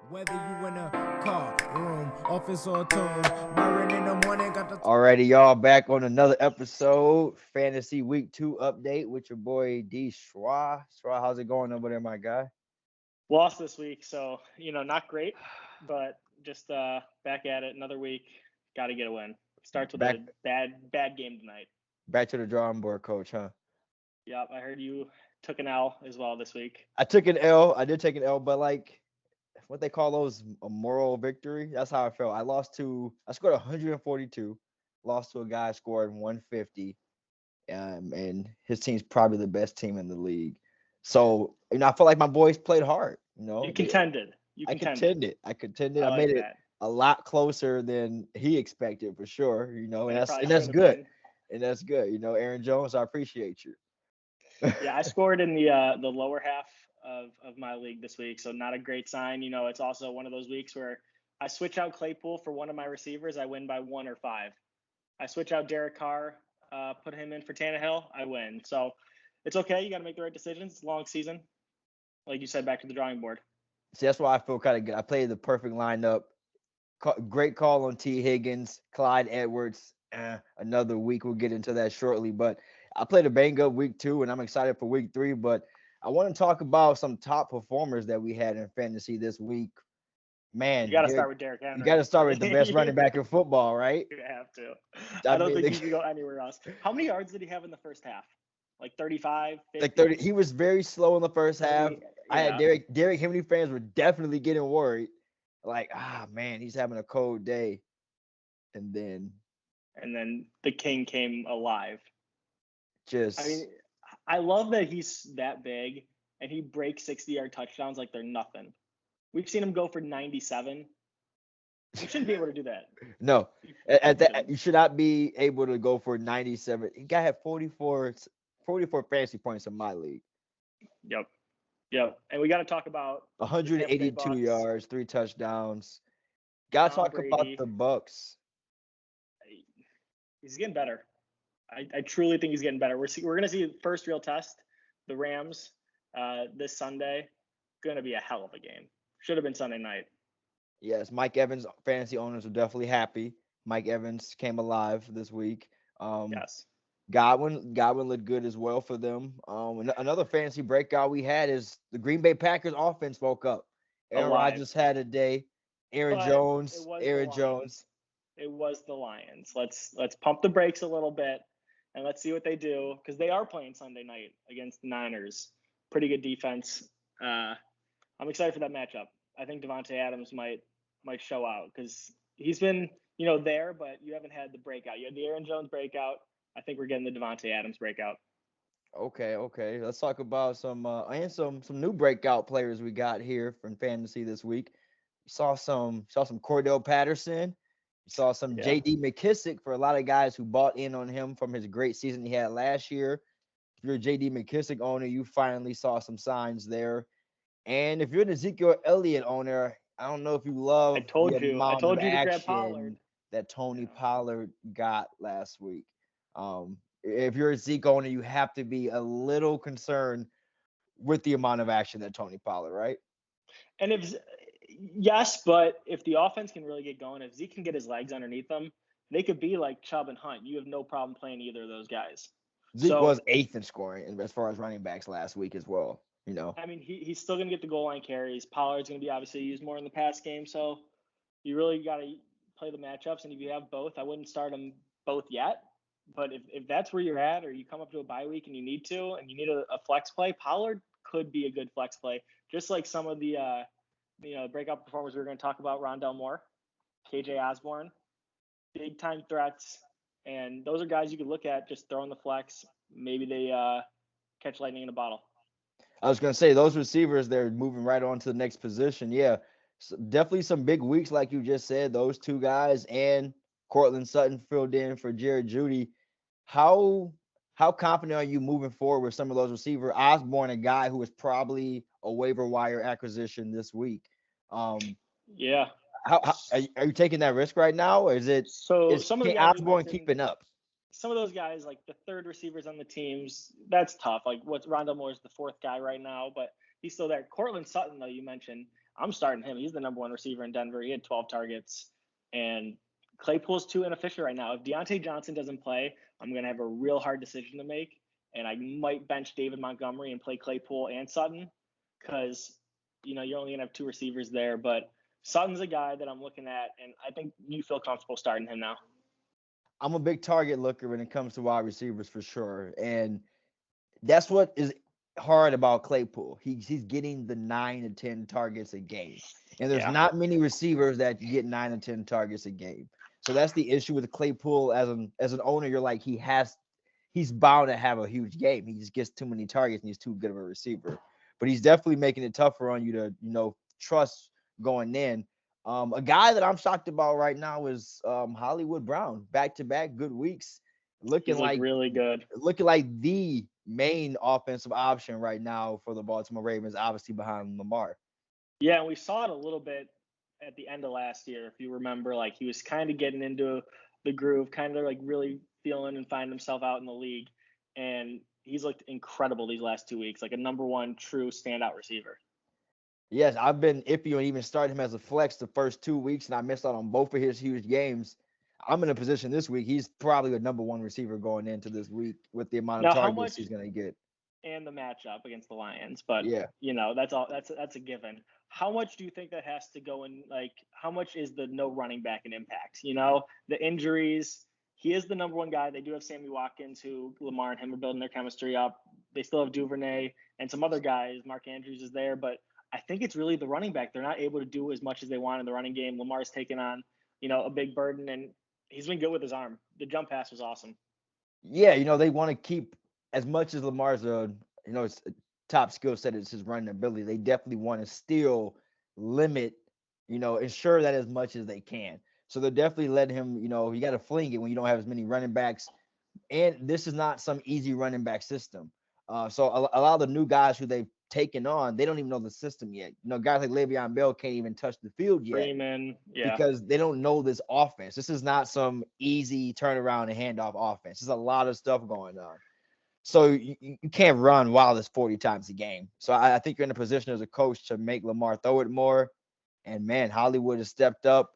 Whether you in a car, room, office, or tomb, Byron in the morning got the. Alrighty, y'all, back on another episode, Fantasy Week 2 update with your boy D. Schwa. Schwa, how's it going over there, my guy? Lost this week, so not great, but just back at it. Another week, got to get a win. Starts with a bad game tonight. Back to the drawing board, coach, huh? Yep, I heard you took an L as well this week. I took an L. I did take an L, but like what they call those, a moral victory. That's how I felt. I scored 142, lost to a guy scored 150, and his team's probably the best team in the league. So I felt like my boys played hard. You contended. I contended. I like made it that. a lot closer than he expected for sure. And that's good. And that's good. Aaron Jones, I appreciate you. Yeah, I scored in the lower half of my league this week, so not a great sign. It's also one of those weeks where I switch out Claypool for one of my receivers, I win by 1 or 5. I switch out Derek Carr, put him in for Tannehill, I win. So it's okay. You got to make the right decisions. It's a long season. Like you said, back to the drawing board. See, that's why I feel kind of good. I played the perfect lineup. Great call on T. Higgins, Clyde Edwards. Another week. We'll get into that shortly. But I played a bang up week 2, and I'm excited for week 3. But I want to talk about some top performers that we had in fantasy this week. Man, you got to start with Derrick Henry. You got to start with the best running back in football, right? You have to. I don't think you can go anywhere else. How many yards did he have in the first half? Like 35, 50? Like 30. He was very slow in the first half. Yeah. I had Derrick Henry fans were definitely getting worried. Like, man, he's having a cold day. And then the king came alive. I love that he's that big and he breaks 60-yard touchdowns like they're nothing. We've seen him go for 97. You shouldn't be able to do that. No, you should not be able to go for 97. He got 44 fantasy points in my league. Yep. And we got to talk about 182 yards, 3 touchdowns. Got to talk about the Bucks. He's getting better. I truly think he's getting better. We're going to see the first real test, the Rams, this Sunday. Going to be a hell of a game. Should have been Sunday night. Yes, Mike Evans fantasy owners are definitely happy. Mike Evans came alive this week. Yes. Godwin looked good as well for them. Another fantasy breakout we had is the Green Bay Packers offense woke up. Aaron Rodgers had a day. Aaron Jones. It was the Lions. Let's pump the brakes a little bit and let's see what they do because they are playing Sunday night against the Niners. Pretty good defense. I'm excited for that matchup. I think Devontae Adams might show out because he's been there, but you haven't had the breakout. You had the Aaron Jones breakout. I think we're getting the Devontae Adams breakout. Okay. Let's talk about some new breakout players we got here from fantasy this week. You saw some Cordell Patterson. You saw some J.D. McKissick for a lot of guys who bought in on him from his great season he had last year. If you're a J.D. McKissick owner, you finally saw some signs there. And if you're an Ezekiel Elliott owner, I don't know if you love the amount of action that Tony Pollard got last week. If you're a Zeke owner, you have to be a little concerned with the amount of action that Tony Pollard, right? And but if the offense can really get going, if Zeke can get his legs underneath them, they could be like Chubb and Hunt. You have no problem playing either of those guys. Zeke was 8th in scoring as far as running backs last week as well. He's still going to get the goal line carries. Pollard's going to be obviously used more in the pass game. So you really got to play the matchups. And if you have both, I wouldn't start them both yet. But if that's where you're at, or you come up to a bye week and you need a flex play, Pollard could be a good flex play. Just like some of the breakout performers we were going to talk about, Ronda Moore, KJ Osborn, big time threats. And those are guys you could look at just throwing the flex. Maybe they catch lightning in a bottle. I was going to say, those receivers, they're moving right on to the next position. Yeah, so definitely some big weeks, like you just said. Those two guys and Cortland Sutton filled in for Jared Jeudy. How confident are you moving forward with some of those receivers? Osborn, a guy who is probably a waiver wire acquisition this week. Yeah. How are you taking that risk right now, or is some of the Osborn keeping up? Some of those guys, like the third receivers on the teams, that's tough. Like Ronda Moore is the 4th guy right now, but he's still there. Cortland Sutton, though, you mentioned, I'm starting him. He's the number one receiver in Denver. He had 12 targets. And Claypool's too inefficient right now. If Deontay Johnson doesn't play, I'm going to have a real hard decision to make. And I might bench David Montgomery and play Claypool and Sutton because, you're only going to have 2 receivers there. But Sutton's a guy that I'm looking at, and I think you feel comfortable starting him now. I'm a big target looker when it comes to wide receivers for sure. And that's what is hard about Claypool. He's getting the 9 to 10 targets a game. And there's not many receivers that get 9 to 10 targets a game. So that's the issue with Claypool as an owner. You're like, he's bound to have a huge game. He just gets too many targets and he's too good of a receiver. But he's definitely making it tougher on you to, trust going in. A guy that I'm shocked about right now is Hollywood Brown. Back-to-back good weeks. Looking like really good. Looking like the main offensive option right now for the Baltimore Ravens, obviously behind Lamar. Yeah, and we saw it a little bit at the end of last year. If you remember, like he was kind of getting into the groove, kind of like really feeling and finding himself out in the league. And he's looked incredible these last 2 weeks, like a number one true standout receiver. Yes, I've been iffy on even starting him as a flex the first 2 weeks, and I missed out on both of his huge games. I'm in a position this week. He's probably the number one receiver going into this week with the amount of targets he's going to get. And the matchup against the Lions, but yeah, that's all. That's a given. How much do you think that has to go in? Like, how much is the no running back an impact? The injuries. He is the number one guy. They do have Sammy Watkins, who Lamar and him are building their chemistry up. They still have Duvernay and some other guys. Mark Andrews is there, but I think it's really the running back. They're not able to do as much as they want in the running game. Lamar's taken on, a big burden, and he's been good with his arm. The jump pass was awesome. Yeah, they want to keep as much as Lamar's it's a top skill set is his running ability. They definitely want to still limit, ensure that as much as they can. So they're definitely letting him, you got to fling it when you don't have as many running backs. And this is not some easy running back system. So a lot of the new guys who they've taken on, they don't even know the system yet. Guys like Le'Veon Bell can't even touch the field yet. Freeman, because they don't know this offense. This is not some easy turnaround and handoff offense. There's a lot of stuff going on. So you can't run wild as 40 times a game. So I think you're in a position as a coach to make Lamar throw it more. And, man, Hollywood has stepped up.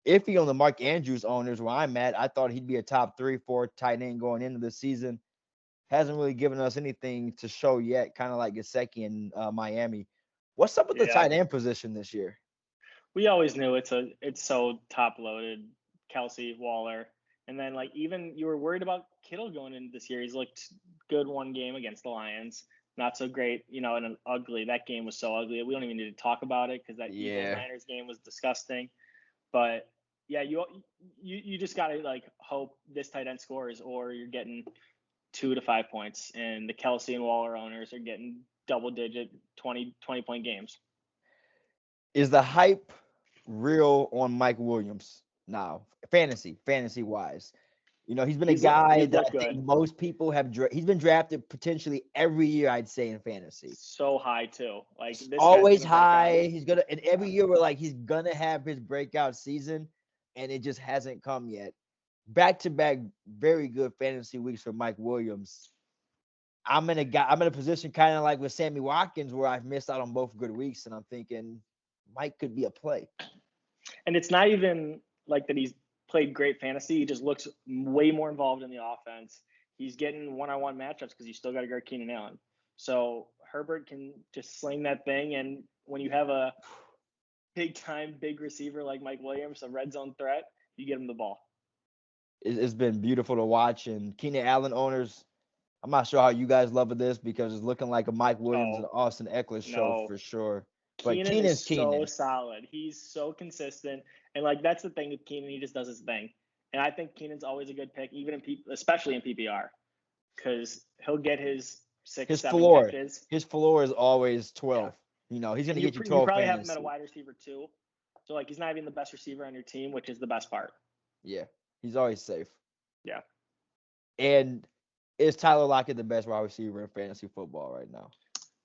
Iffy on the Mark Andrews owners where I'm at, I thought he'd be a top 3-4 tight end going into the season. Hasn't really given us anything to show yet, kind of like Gesicki in Miami. What's up with the tight end position this year? We always knew it's so top loaded. Kelsey, Waller, and then even you were worried about Kittle going into this year. He's looked good one game against the Lions, not so great, that game was so ugly. We don't even need to talk about it because that Eagles-Niners game was disgusting. But yeah, you just gotta hope this tight end scores, or you're getting 2 to 5 points, and the Kelsey and Waller owners are getting double-digit 20-point games. Is the hype real on Mike Williams now, fantasy-wise? He's been a guy that I think most people have. He's been drafted potentially every year, I'd say, in fantasy. So high too, this always high. He's gonna, and every year we're like, he's gonna have his breakout season, and it just hasn't come yet. Back-to-back, very good fantasy weeks for Mike Williams. I'm in a position kind of like with Sammy Watkins where I've missed out on both good weeks, and I'm thinking Mike could be a play. And it's not even like that he's played great fantasy. He just looks way more involved in the offense. He's getting one-on-one matchups because you still got to guard Keenan Allen. So Herbert can just sling that thing, and when you have a big receiver like Mike Williams, a red zone threat, you get him the ball. It's been beautiful to watch, and Keenan Allen owners, I'm not sure how you guys love this because it's looking like a Mike Williams and Austin Eckler show for sure. But Keenan is so solid. He's so consistent. And that's the thing with Keenan. He just does his thing. And I think Keenan's always a good pick, even especially in PPR, because he'll get his 6-7 catches. His floor is always 12. Yeah. He's going to get you 12. You probably have him at a wide receiver too. So he's not even the best receiver on your team, which is the best part. Yeah. He's always safe. Yeah. And is Tyler Lockett the best wide receiver in fantasy football right now?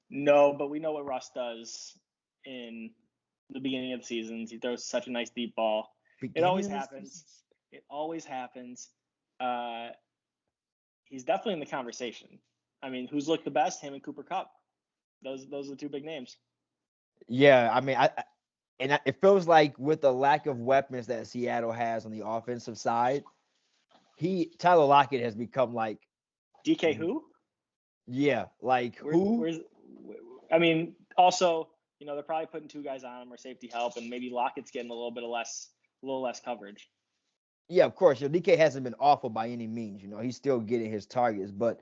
No, but we know what Russ does in the beginning of the seasons. He throws such a nice deep ball. It always happens. He's definitely in the conversation. I mean, who's looked the best? Him and Cooper Kupp. Those are the two big names. Yeah, I mean, it feels like with the lack of weapons that Seattle has on the offensive side, Tyler Lockett has become like, DK who? yeah, like who? Where's? I mean, also, they're probably putting two guys on him or safety help, and maybe Lockett's getting a little less coverage. Yeah, of course. DK hasn't been awful by any means. He's still getting his targets, but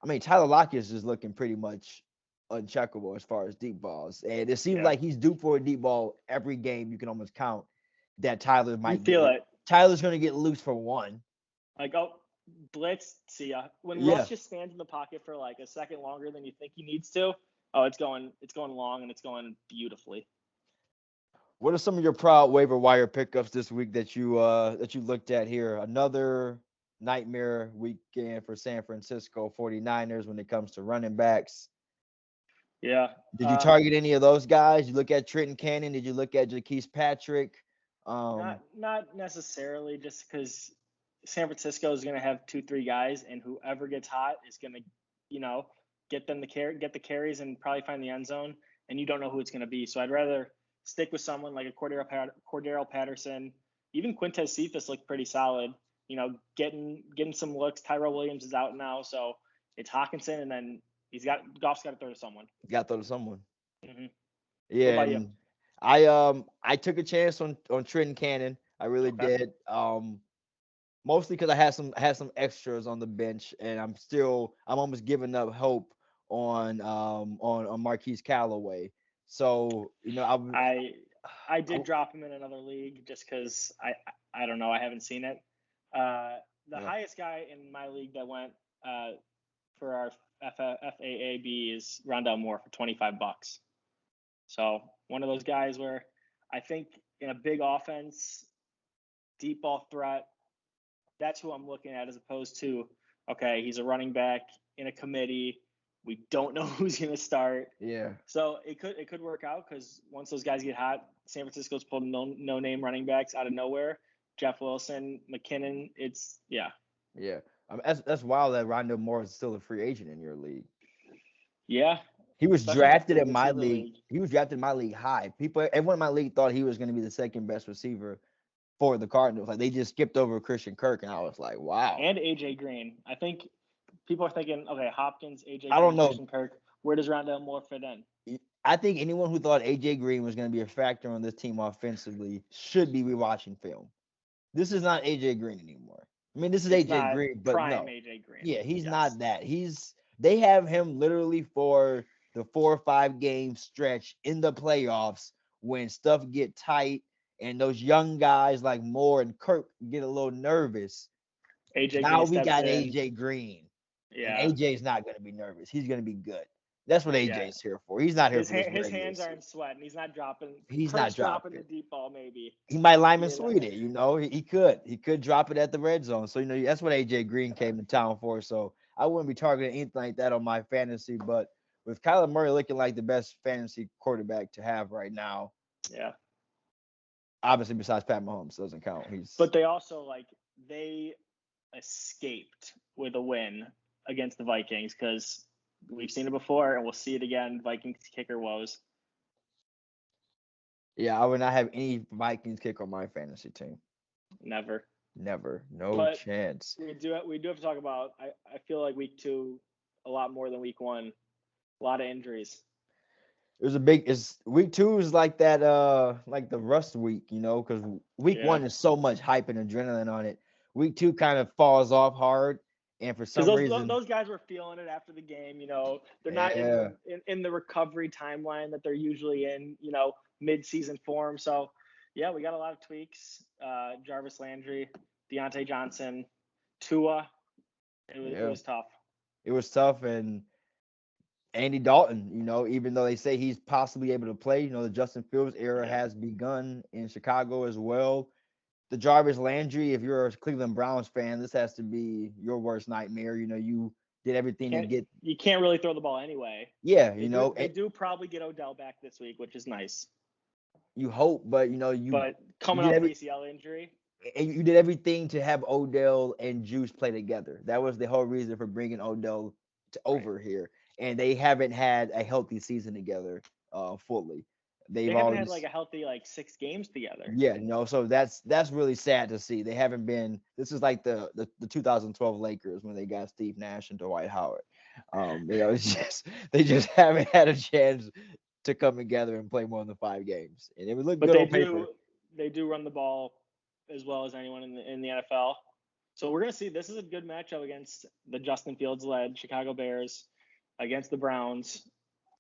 I mean, Tyler Lockett is just looking pretty much uncheckable as far as deep balls, and it seems like he's due for a deep ball every game. You can almost count that Tyler You might feel get. it. Tyler's going to get loose for one. Like, oh, blitz, see ya. When Yeah. Russ just stands in the pocket for like a second longer than you think he needs to, oh, it's going long and it's going beautifully. What are some of your proud waiver wire pickups this week that you looked at here? Another nightmare weekend for San Francisco 49ers when it comes to running backs. Yeah. Did you target any of those guys? You look at Trenton Cannon? Did you look at Jaquise Patrick? Not necessarily, just because San Francisco is going to have 2-3 guys, and whoever gets hot is going to, get the carries and probably find the end zone, and you don't know who it's going to be. So I'd rather stick with someone like a Cordero Patterson. Even Quintez Cephas looked pretty solid. Getting some looks. Tyrell Williams is out now, so it's Hawkinson, and then Goff's got to throw to someone. Got to throw to someone. Mm-hmm. Yeah. What about you? I took a chance on Trenton Cannon. I really did. Mostly because I had some extras on the bench, and I'm almost giving up hope on Marquise Callaway. So I did drop him in another league just because I don't know, I haven't seen it. The highest guy in my league that went for our FAAB is Ronda Moore for $25. So one of those guys where I think in a big offense, deep ball threat, that's who I'm looking at, as opposed to, okay, he's a running back in a committee. We don't know who's going to start. Yeah. So it could work out, because once those guys get hot, San Francisco's pulled no name running backs out of nowhere. Jeff Wilson, McKinnon. Yeah. That's wild that Ronda Moore is still a free agent in your league. Yeah. He was drafted in my league. He was drafted in my league high. Everyone in my league thought he was going to be the second best receiver for the Cardinals. Like, they just skipped over Christian Kirk, and I was like, wow. And AJ Green. I think people are thinking, okay, Hopkins, AJ Green, I don't know. Christian Kirk. Where does Rondell Moore fit in? I think anyone who thought AJ Green was going to be a factor on this team offensively should be rewatching film. This is not AJ Green anymore. I mean, this is AJ Green, but prime no. AJ Green. Yeah, he's not that. They have him literally for the 4 or 5 game stretch in the playoffs when stuff get tight and those young guys like Moore and Kirk get a little nervous. Now we got AJ Green. Yeah. And AJ's not going to be nervous. He's going to be good. That's what AJ's here for. He's not here for this. His hands aren't sweating. He's not dropping. He's not dropping the deep ball. Maybe he might Lyman Sweet it. He could drop it at the red zone. So that's what AJ Green came to town for. So I wouldn't be targeting anything like that on my fantasy. But with Kyler Murray looking like the best fantasy quarterback to have right now, obviously besides Pat Mahomes doesn't count. But they also they escaped with a win against the Vikings, because we've seen it before and we'll see it again. Vikings kicker woes. Yeah, I would not have any Vikings kicker on my fantasy team. Never. No chance. We do have to talk about, I feel like week 2 a lot more than week 1. A lot of injuries. Week 2 is like that, like the rust week, because week 1 is so much hype and adrenaline on it. Week 2 kind of falls off hard. And for some reason, those guys were feeling it after the game. They're not in the recovery timeline that they're usually in. Mid-season form. So, yeah, we got a lot of tweaks. Jarvis Landry, Deontay Johnson, Tua. It was tough. It was tough, and Andy Dalton. Even though they say he's possibly able to play, the Justin Fields era has begun in Chicago as well. The Jarvis Landry, if you're a Cleveland Browns fan, this has to be your worst nightmare. You did everything to get. You can't really throw the ball anyway. Yeah, they do probably get Odell back this week, which is nice. You hope, but But coming off ACL injury, and you did everything to have Odell and Juice play together. That was the whole reason for bringing Odell over here, and they haven't had a healthy season together fully. They've They haven't already had like a healthy 6 games together. Yeah, so that's really sad to see. They haven't been. This is like the 2012 Lakers when they got Steve Nash and Dwight Howard. It's just they just haven't had a chance to come together and play more than 5 games, and it would look But good on paper. they do run the ball as well as anyone in the NFL. So we're gonna see. This is a good matchup against the Justin Fields led Chicago Bears against the Browns.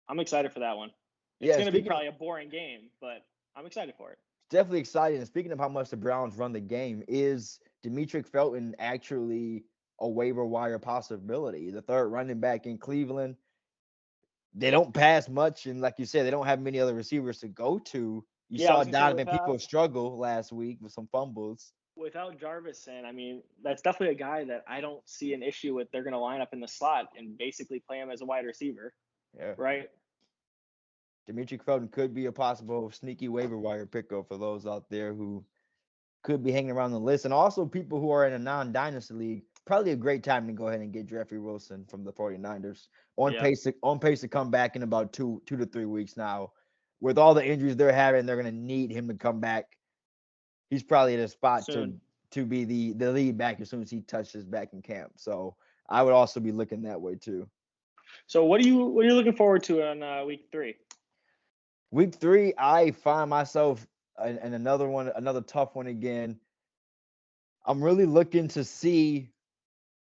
I'm excited for that one. It's Yeah, gonna be probably a boring game, but I'm excited for it. definitely exciting. And speaking of how much the Browns run the game, is Demetric Felton actually a waiver wire possibility? The third running back in Cleveland. They don't pass much, and like you said, they don't have many other receivers to go to. You Yeah, I saw was gonna say Donovan People struggle last week with some fumbles. without Jarvis, I mean, that's definitely a guy that I don't see an issue with. They're gonna line up in the slot and basically play him as a wide receiver, Yeah, right? Demetric Felton could be a possible sneaky waiver wire pickup for those out there who could be hanging around the list, and also people who are in a non-dynasty league. Probably a great time to go ahead and get Jeffrey Wilson from the 49ers on Yeah. pace to come back in about 2 to 3 weeks now. With all the injuries they're having, they're going to need him to come back. He's probably at a spot Soon. to be the lead back as soon as he touches back in camp. So I would also be looking that way too. So what are you looking forward to on week 3? Week 3, I find myself in another tough one again. I'm really looking to see,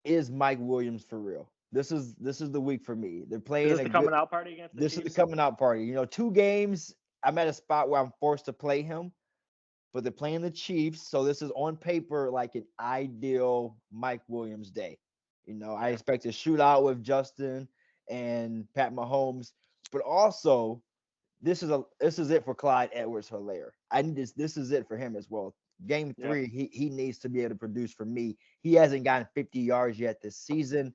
is Mike Williams for real? This is the week for me. They're playing Is this the coming out party against the This Chiefs? is the coming out party. 2 games. I'm at a spot where I'm forced to play him, but they're playing the Chiefs, so this is on paper like an ideal Mike Williams day. I expect a shootout with Justin and Pat Mahomes, but also this is it for Clyde Edwards-Helaire. I need this. This is it for him as well. Game 3, he needs to be able to produce for me. He hasn't gotten 50 yards yet this season.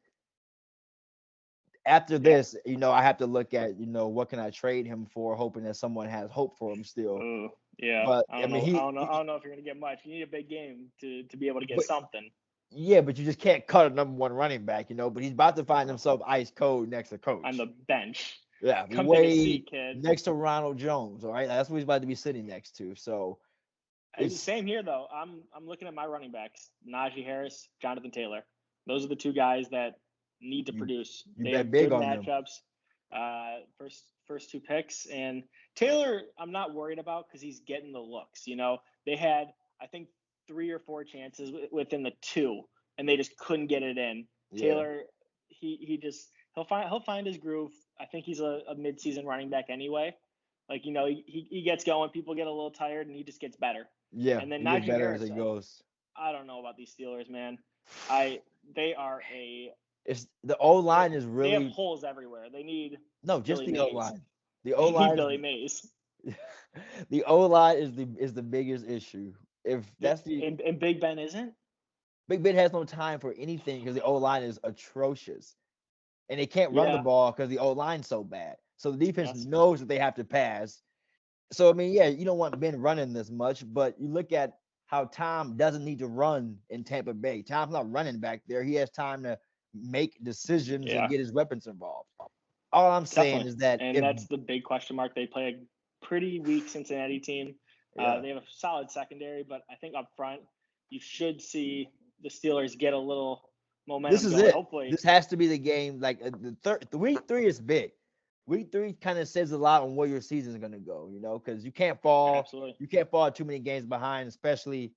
After this, I have to look at, what can I trade him for, hoping that someone has hope for him still. Ooh, yeah. But I don't know if you're gonna get much. You need a big game to be able to get something. Yeah, but you just can't cut a number 1 running back, But he's about to find himself ice cold next to coach On the bench. Yeah, Come take a seat, kid. next to Ronald Jones. All right, that's what he's about to be sitting next to. So It's same here though. I'm looking at my running backs: Najee Harris, Jonathan Taylor. Those are the 2 guys that need to produce. You they bet have big good on them. matchups. First 2 picks, and Taylor, I'm not worried about because he's getting the looks. They had, I think, 3 or 4 chances within the 2, and they just couldn't get it in. Yeah. Taylor, he'll find his groove. I think he's a midseason running back anyway. He gets going, people get a little tired, and he just gets better. Yeah, And then he gets Najee better Harris, as it goes. I don't know about these Steelers, man. They are It's the O line is they really have holes everywhere. They need just Billy the O Mays. line. The they O need line Billy Mays. the O line is the biggest issue. If that's and Big Ben isn't. Big Ben has no time for anything because the O line is atrocious, and they can't run the ball because the O line's so bad. So the defense knows that they have to pass. So I mean, you don't want Ben running this much, but you look at how Tom doesn't need to run in Tampa Bay. Tom's not running back there. He has time to make decisions and get his weapons involved. All I'm saying is that that's the big question mark. They play a pretty weak Cincinnati team. They have a solid secondary, but I think up front you should see the Steelers get a little momentum. This is going. it. Hopefully, this has to be the game. Like the week 3 is big. Week 3 kind of says a lot on where your season is going to go, because you can't fall. Absolutely. You can't fall too many games behind, especially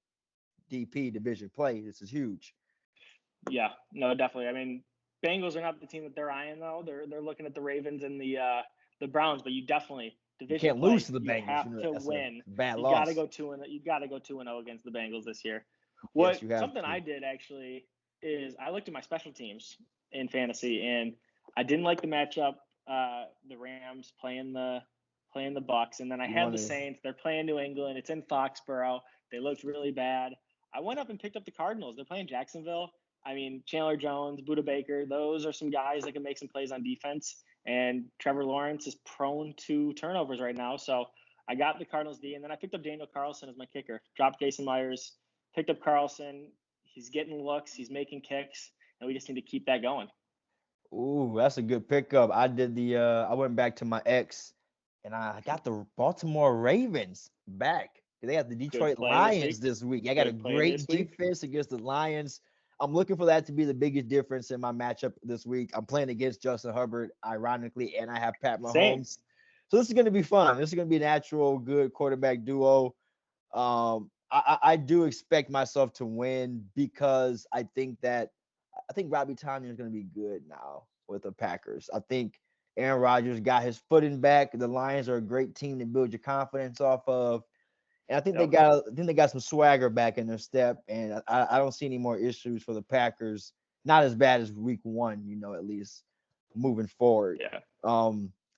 DP division play. This is huge. Yeah, no, definitely. I mean, Bengals are not the team that they're eyeing though. They're looking at the Ravens and the Browns, but you definitely division. You can't lose to the Bengals. You have to win. Bad you loss. Gotta go 2-0. You got to go 2-0 against the Bengals this year. Something I did actually is I looked at my special teams in fantasy, and I didn't like the matchup. The Rams playing the Bucks, and then I had the Saints. They're playing New England. It's in Foxborough. They looked really bad. I went up and picked up the Cardinals. They're playing Jacksonville. I mean, Chandler Jones, Budda Baker, those are some guys that can make some plays on defense. And Trevor Lawrence is prone to turnovers right now. So I got the Cardinals D, and then I picked up Daniel Carlson as my kicker. Dropped Jason Myers, picked up Carlson. He's getting looks. He's making kicks, and we just need to keep that going. Ooh, that's a good pickup. I did I went back to my ex and I got the Baltimore Ravens back. They have the Detroit play this Lions week. this week. I got a Good play great this week. defense against the Lions. I'm looking for that to be the biggest difference in my matchup this week. I'm playing against Justin Herbert, ironically, and I have Pat Same. Mahomes. So this is going to be fun. This is going to be a natural, good quarterback duo. I do expect myself to win because I think Robbie Tonyan is going to be good now with the Packers. I think Aaron Rodgers got his footing back. The Lions are a great team to build your confidence off of. And I think they got some swagger back in their step. And I don't see any more issues for the Packers. Not as bad as week 1, at least moving forward. Yeah.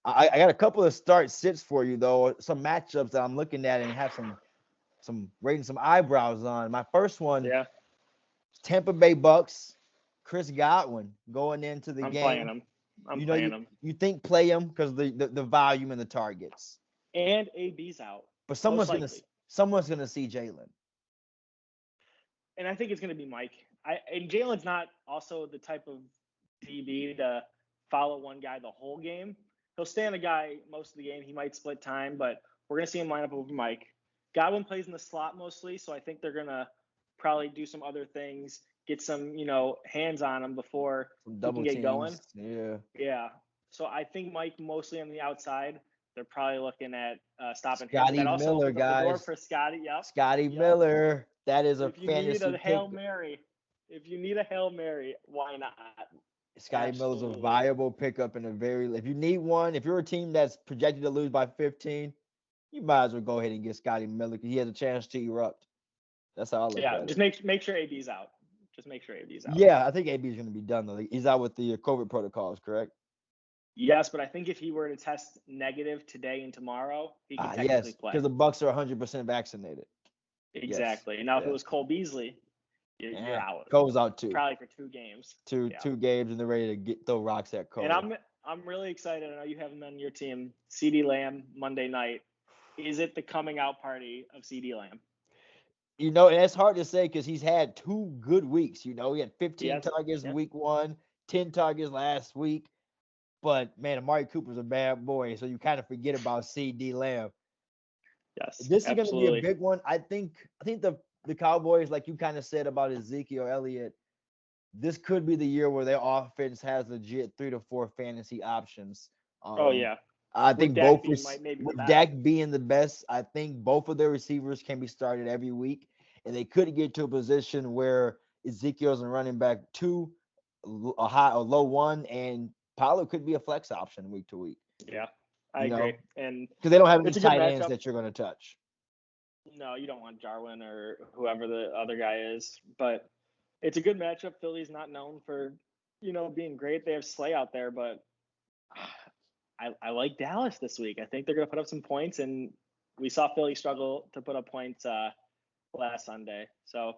I got a couple of start sits for you though. Some matchups that I'm looking at and have some raising some eyebrows on. My first one, Tampa Bay Bucks, Chris Godwin going into the I'm game. playing him. I'm playing him. You think play him because the volume and the targets. And AB's out. But someone's gonna see Jalen. And I think it's gonna be Mike. And Jalen's not also the type of DB to follow one guy the whole game. He'll stay on a guy most of the game. He might split time, but we're gonna see him line up over Mike. Godwin plays in the slot mostly, so I think they're gonna probably do some other things, get some, hands on him before he can get going. Yeah. So I think Mike mostly on the outside. They're probably looking at stopping Scotty him. Also Miller, guys. the door for Scotty. Yep. Scotty Miller. That is a fantasy If you need a Hail pick. Mary, why not? Scotty Miller's a viable pickup if you need one, if you're a team that's projected to lose by 15, you might as well go ahead and get Scotty Miller because he has a chance to erupt. That's how I look at it. Just make sure AB's out. Yeah, I think AB is going to be done though. He's out with the COVID protocols, correct? Yes, but I think if he were to test negative today and tomorrow, he can technically play. Because the Bucks are 100% vaccinated. Exactly. Now, if it was Cole Beasley, you're out. Cole's out too. Probably for 2 games. Two games, and they're ready to throw rocks at Cole. And I'm really excited. I know you have him on your team. CeeDee Lamb Monday night. Is it the coming out party of CeeDee Lamb? And it's hard to say because he's had 2 good weeks. He had 15 targets week 1, 10 targets last week. But, man, Amari Cooper's a bad boy, so you kind of forget about CeeDee Lamb. Yes, this is going to be a big one. I think the Cowboys, like you kind of said about Ezekiel Elliott, this could be the year where their offense has legit 3 to 4 fantasy options. I think both with Dak being the best, I think both of their receivers can be started every week, and they could get to a position where Ezekiel's a running back 2, a high or low 1, and Pollard could be a flex option week to week. Yeah, I agree. And because they don't have any tight ends that you're going to touch. No, you don't want Jarwin or whoever the other guy is, but it's a good matchup. Philly's not known for, being great. They have Slay out there, but I like Dallas this week. I think they're going to put up some points, and we saw Philly struggle to put up points last Sunday. So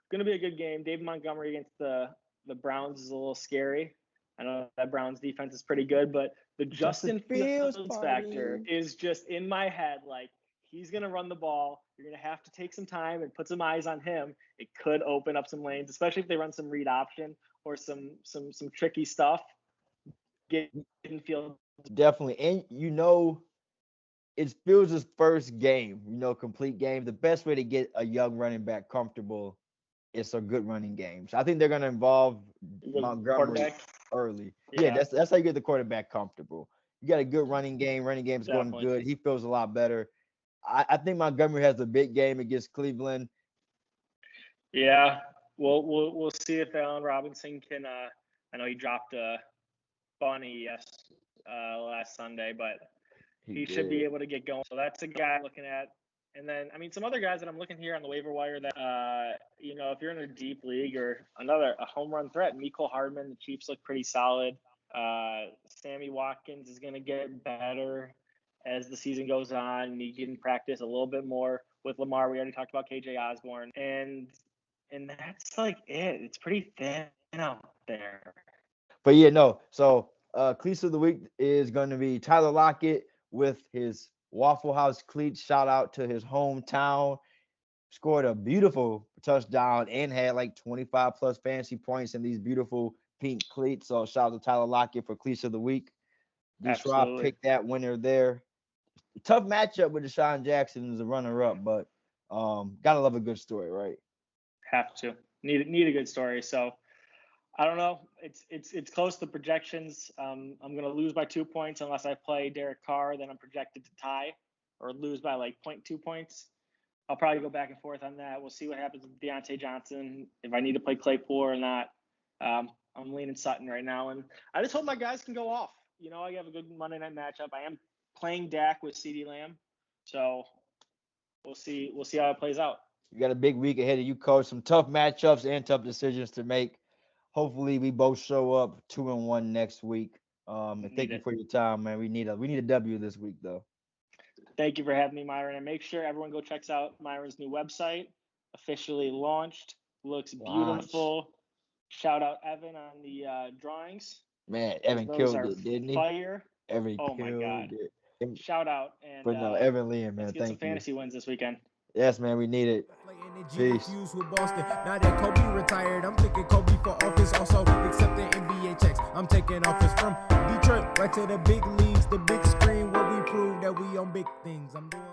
going to be a good game. David Montgomery against the Browns is a little scary. I know that Browns defense is pretty good, but the Justin Fields factor is just in my head. Like, he's going to run the ball. You're going to have to take some time and put some eyes on him. It could open up some lanes, especially if they run some read option or some tricky stuff. Getting Fields. Definitely. And it's Fields' first game, complete game. The best way to get a young running back comfortable is a good running game. So I think they're going to involve Montgomery early. Yeah, that's how you get the quarterback comfortable. You got a good running game. Running game's going good. He feels a lot better. I think Montgomery has a big game against Cleveland. Yeah, we'll see if Allen Robinson can. I know he dropped a bunny last Sunday, but he should be able to get going. So that's a guy I'm looking at. And then, some other guys that I'm looking here on the waiver wire that, if you're in a deep league or a home run threat, Mecole Hardman, the Chiefs look pretty solid. Sammy Watkins is going to get better as the season goes on, and he can practice a little bit more with Lamar. We already talked about KJ Osborn, and that's like it. It's pretty thin out there. But so Cleats of the week is going to be Tyler Lockett with his Waffle House cleats. Shout out to his hometown. Scored a beautiful touchdown and had like 25 plus fantasy points in these beautiful pink cleats. So shout out to Tyler Lockett for Cleats of the week. Schwartz picked that winner there. tough matchup with Deshaun Jackson as a runner-up, but gotta love a good story, right? Have to need a good story. So I don't know. It's close to the projections. I'm gonna lose by 2 points unless I play Derek Carr. Then I'm projected to tie or lose by like 0.2 points. I'll probably go back and forth on that. We'll see what happens with Deontay Johnson, if I need to play Claypool or not. I'm leaning Sutton right now, and I just hope my guys can go off. You know, I have a good Monday night matchup. I am playing Dak with CeeDee Lamb, so we'll see how it plays out. You got a big week ahead of you, Coach. Some tough matchups and tough decisions to make. Hopefully, we both show up 2-1 next week. And thank you for your time, man. We need a W this week, though. Thank you for having me, Myron. And make sure everyone go checks out Myron's new website, officially launched. Looks beautiful. Shout out Evan on the drawings. Man, Evan killed it, didn't he? Fire. Evan oh my God. It. Shout out. And but no, Evan Liam, man. Let's get some fantasy wins this weekend. Yes, man, we need it. Peace. With Boston. Now that Kobe retired, I'm taking Kobe for office. Also accepting NBA checks. I'm taking office from Detroit right to the big leagues, the big screen where we prove that we on big things. I'm doing